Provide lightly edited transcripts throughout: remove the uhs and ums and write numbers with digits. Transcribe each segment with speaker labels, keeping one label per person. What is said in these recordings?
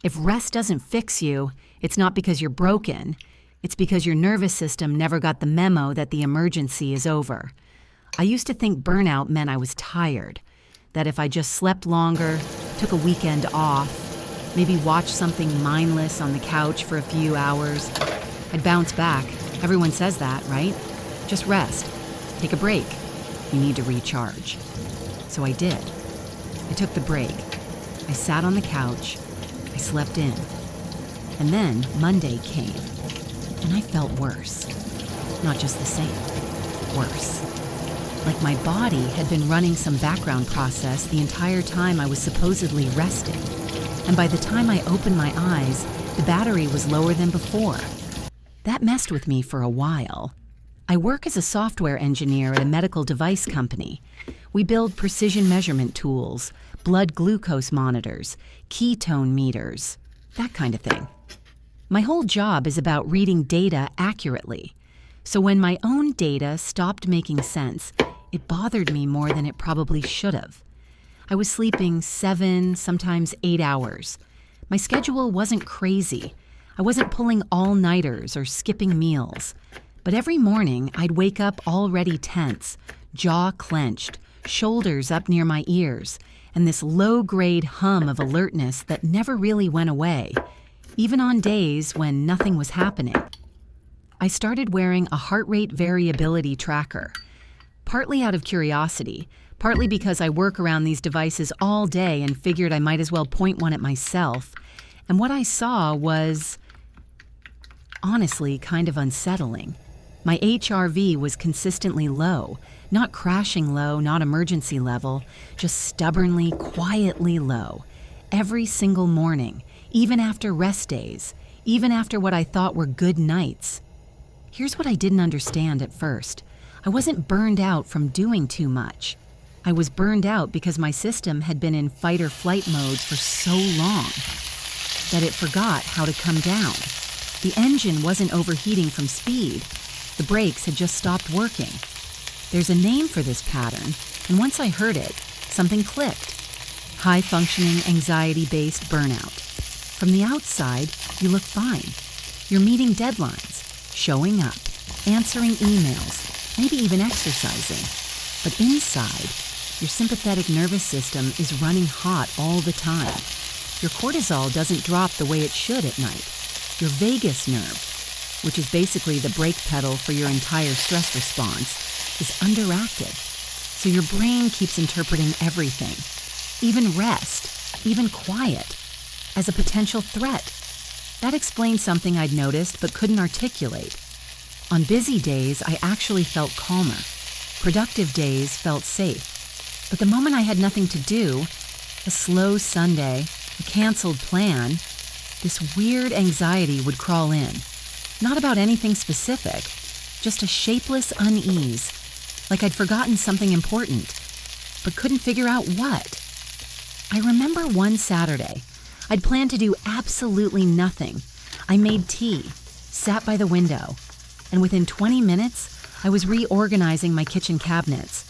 Speaker 1: If rest doesn't fix you, it's not because you're broken. It's because your nervous system never got the memo that the emergency is over. I used to think burnout meant I was tired, that if I just slept longer, took a weekend off, maybe watched something mindless on the couch for a few hours, I'd bounce back. Everyone says that, right? Just rest. Take a break. You need to recharge. So I did. I took the break. I sat on the couch. I slept in. And then Monday came, and I felt worse. Not just the same, worse. Like my body had been running some background process the entire time I was supposedly resting. And by the time I opened my eyes, the battery was lower than before. That messed with me for a while. I work as a software engineer at a medical device company. We build precision measurement tools, blood glucose monitors, ketone meters, that kind of thing. My whole job is about reading data accurately. So when my own data stopped making sense, it bothered me more than it probably should have. I was sleeping 7, sometimes 8 hours. My schedule wasn't crazy. I wasn't pulling all-nighters or skipping meals. But every morning, I'd wake up already tense, jaw clenched, shoulders up near my ears, and this low-grade hum of alertness that never really went away, even on days when nothing was happening. I started wearing a heart rate variability tracker, partly out of curiosity, partly because I work around these devices all day and figured I might as well point one at myself. And what I saw was, honestly, kind of unsettling. My HRV was consistently low, not crashing low, not emergency level, just stubbornly, quietly low. Every single morning, even after rest days, even after what I thought were good nights. Here's what I didn't understand at first. I wasn't burned out from doing too much. I was burned out because my system had been in fight or flight mode for so long that it forgot how to come down. The engine wasn't overheating from speed. The brakes had just stopped working. There's a name for this pattern, and once I heard it, something clicked. High-functioning, anxiety-based burnout. From the outside, you look fine. You're meeting deadlines, showing up, answering emails, maybe even exercising. But inside, your sympathetic nervous system is running hot all the time. Your cortisol doesn't drop the way it should at night. Your vagus nerve, which is basically the brake pedal for your entire stress response, is underactive. So your brain keeps interpreting everything, even rest, even quiet, as a potential threat. That explains something I'd noticed but couldn't articulate. On busy days, I actually felt calmer. Productive days felt safe. But the moment I had nothing to do, a slow Sunday, a canceled plan, this weird anxiety would crawl in. Not about anything specific, just a shapeless unease, like I'd forgotten something important, but couldn't figure out what. I remember one Saturday, I'd planned to do absolutely nothing. I made tea, sat by the window, and within 20 minutes, I was reorganizing my kitchen cabinets.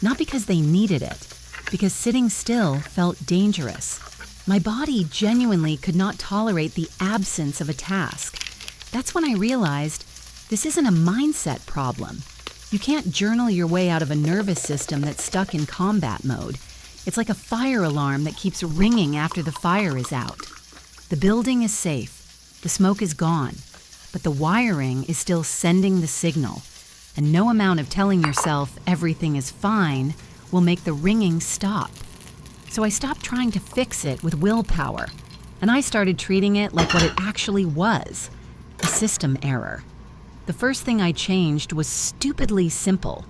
Speaker 1: Not because they needed it, because sitting still felt dangerous. My body genuinely could not tolerate the absence of a task. That's when I realized this isn't a mindset problem. You can't journal your way out of a nervous system that's stuck in combat mode. It's like a fire alarm that keeps ringing after the fire is out. The building is safe. The smoke is gone. But the wiring is still sending the signal. And no amount of telling yourself everything is fine will make the ringing stop. So I stopped trying to fix it with willpower, and I started treating it like what it actually was, a system error. The first thing I changed was stupidly simple.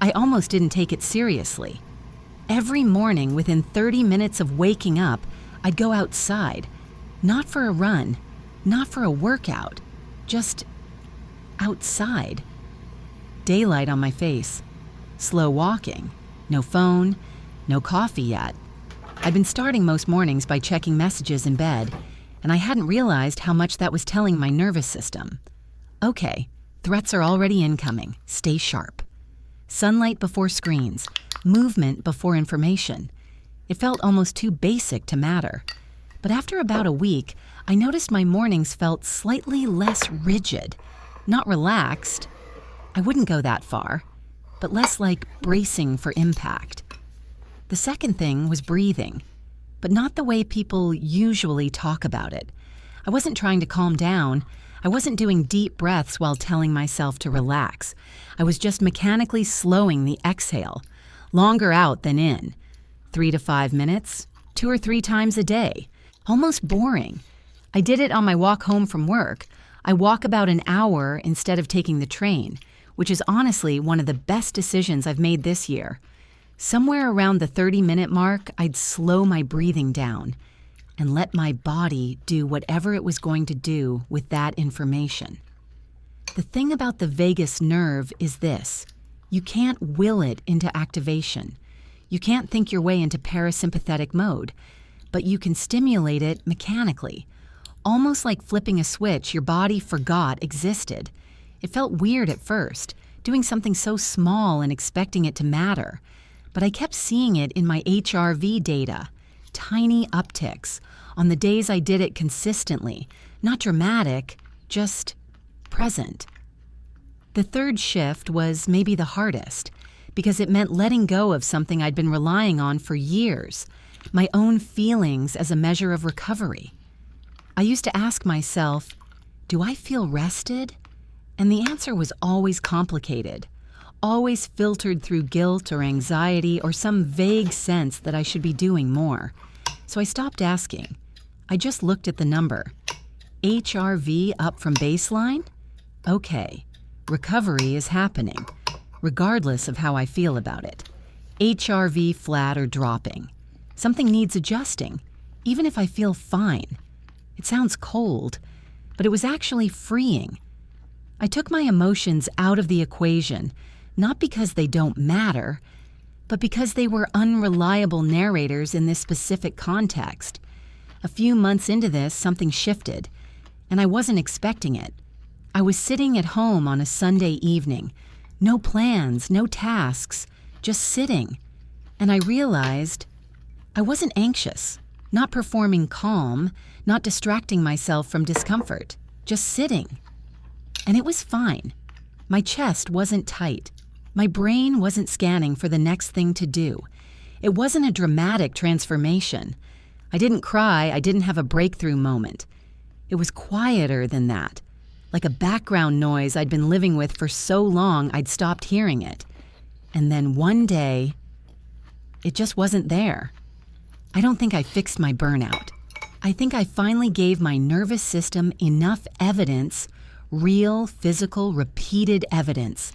Speaker 1: I almost didn't take it seriously. Every morning, within 30 minutes of waking up, I'd go outside. Not for a run, not for a workout, just outside. Daylight on my face. Slow walking. No phone, no coffee yet. I'd been starting most mornings by checking messages in bed, and I hadn't realized how much that was telling my nervous system. Okay, threats are already incoming. Stay sharp. Sunlight before screens, movement before information. It felt almost too basic to matter. But after about a week, I noticed my mornings felt slightly less rigid, not relaxed. I wouldn't go that far, but less like bracing for impact. The second thing was breathing, but not the way people usually talk about it. I wasn't trying to calm down. I wasn't doing deep breaths while telling myself to relax. I was just mechanically slowing the exhale, longer out than in. 3 to 5 minutes, 2 or 3 times a day. Almost boring. I did it on my walk home from work. I walk about an hour instead of taking the train, which is honestly one of the best decisions I've made this year. Somewhere around the 30-minute mark, I'd slow my breathing down and let my body do whatever it was going to do with that information. The thing about the vagus nerve is this: you can't will it into activation. You can't think your way into parasympathetic mode, but you can stimulate it mechanically, almost like flipping a switch your body forgot existed. It felt weird at first, doing something so small and expecting it to matter, but I kept seeing it in my HRV data, tiny upticks, on the days I did it consistently, not dramatic, just present. The third shift was maybe the hardest, because it meant letting go of something I'd been relying on for years, my own feelings as a measure of recovery. I used to ask myself, do I feel rested? And the answer was always complicated, always filtered through guilt or anxiety or some vague sense that I should be doing more. So I stopped asking. I just looked at the number. HRV up from baseline? Okay, recovery is happening, regardless of how I feel about it. HRV flat or dropping. Something needs adjusting, even if I feel fine. It sounds cold, but it was actually freeing. I took my emotions out of the equation, not because they don't matter, but because they were unreliable narrators in this specific context. A few months into this, something shifted, and I wasn't expecting it. I was sitting at home on a Sunday evening, no plans, no tasks, just sitting, and I realized I wasn't anxious, not performing calm, not distracting myself from discomfort, just sitting. And it was fine. My chest wasn't tight. My brain wasn't scanning for the next thing to do. It wasn't a dramatic transformation. I didn't cry, I didn't have a breakthrough moment. It was quieter than that, like a background noise I'd been living with for so long I'd stopped hearing it. And then one day, it just wasn't there. I don't think I fixed my burnout. I think I finally gave my nervous system enough evidence, real, physical, repeated evidence,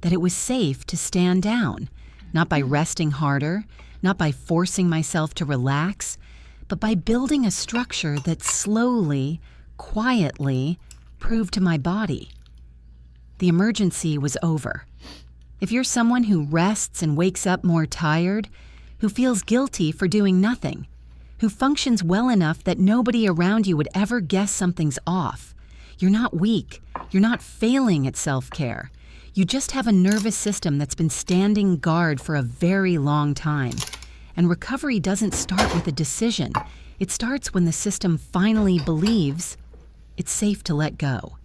Speaker 1: that it was safe to stand down, not by resting harder, not by forcing myself to relax, but by building a structure that slowly, quietly proved to my body. The emergency was over. If you're someone who rests and wakes up more tired, who feels guilty for doing nothing, who functions well enough that nobody around you would ever guess something's off, you're not weak. You're not failing at self-care. You just have a nervous system that's been standing guard for a very long time. And recovery doesn't start with a decision. It starts when the system finally believes it's safe to let go.